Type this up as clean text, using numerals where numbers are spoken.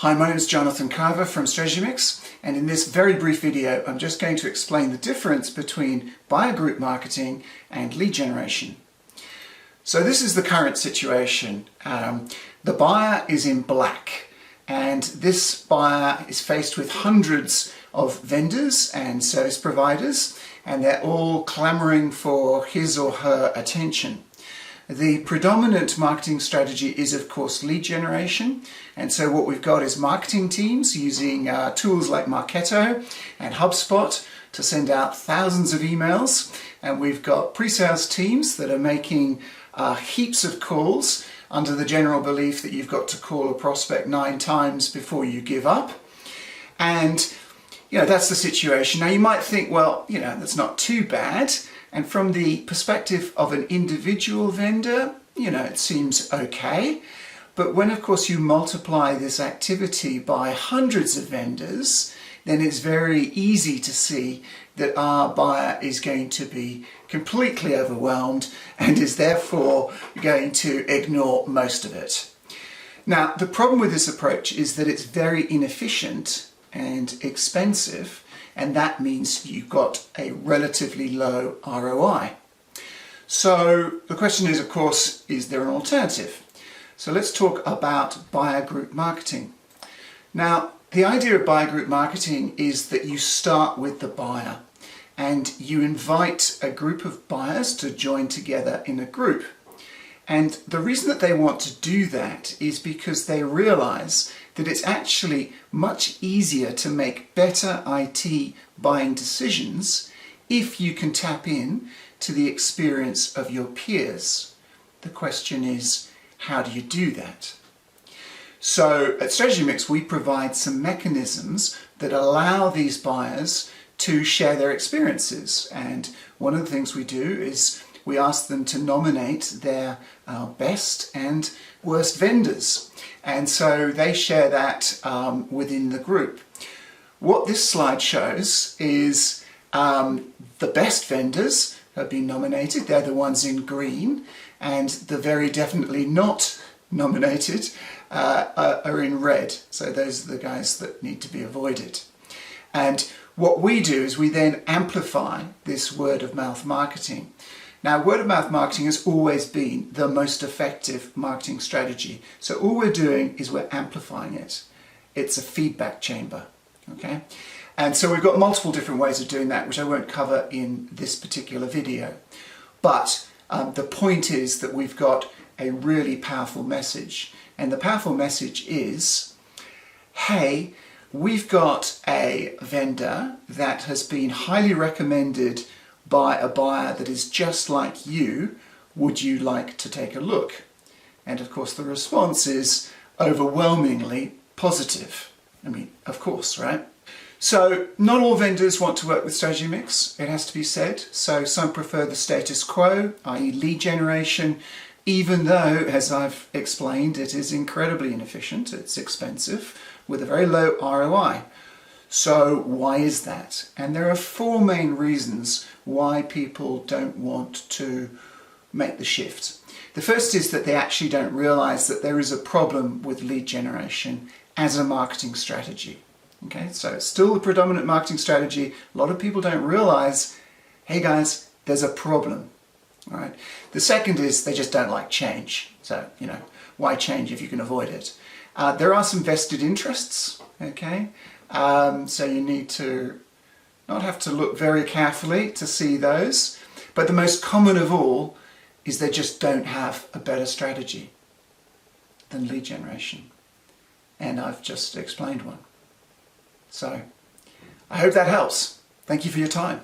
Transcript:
Hi, my name is Jonathan Carver from StrategyMix, and in this very brief video I'm just going to explain the difference between buyer group marketing and lead generation. So this is the current situation. The buyer is in black, and this buyer is faced with hundreds of vendors and service providers, and they're all clamoring for his or her attention. The predominant marketing strategy is, of course, lead generation. And so what we've got is marketing teams using tools like Marketo and HubSpot to send out thousands of emails. And we've got pre-sales teams that are making heaps of calls under the general belief that you've got to call a prospect 9 times before you give up. And that's the situation. Now you might think, well, that's not too bad. And from the perspective of an individual vendor, it seems okay. But when, of course, you multiply this activity by hundreds of vendors, then it's very easy to see that our buyer is going to be completely overwhelmed and is therefore going to ignore most of it. Now, the problem with this approach is that it's very inefficient and expensive, and that means you've got a relatively low ROI. So the question is, of course, is there an alternative? So let's talk about buyer group marketing. Now, the idea of buyer group marketing is that you start with the buyer and you invite a group of buyers to join together in a group. And the reason that they want to do that is because they realize that it's actually much easier to make better IT buying decisions if you can tap in to the experience of your peers. The question is, how do you do that? So at StrategyMix, we provide some mechanisms that allow these buyers to share their experiences. And one of the things we do is we ask them to nominate their best and worst vendors. And so they share that within the group. What this slide shows is the best vendors have been nominated. They're the ones in green. And the very definitely not nominated are in red. So those are the guys that need to be avoided. And what we do is we then amplify this word-of-mouth marketing. Now, word-of-mouth marketing has always been the most effective marketing strategy. So all we're doing is we're amplifying it. It's a feedback chamber, okay? And so we've got multiple different ways of doing that, which I won't cover in this particular video. But the point is that we've got a really powerful message. And the powerful message is, hey, we've got a vendor that has been highly recommended by a buyer that is just like you. Would you like to take a look? And of course the response is overwhelmingly positive. I mean, of course, right? So not all vendors want to work with StrategyMix, it has to be said. So some prefer the status quo, i.e. lead generation, even though, as I've explained, it is incredibly inefficient, it's expensive, with a very low ROI. So why is that? And there are 4 main reasons why people don't want to make the shift. The first is that they actually don't realize that there is a problem with lead generation as a marketing strategy. Okay, so it's still the predominant marketing strategy. A lot of people don't realize, hey guys, there's a problem. All right. The second is they just don't like change. So, why change if you can avoid it? There are some vested interests, okay? So you need to not have to look very carefully to see those. But the most common of all is they just don't have a better strategy than lead generation. And I've just explained one. So I hope that helps. Thank you for your time.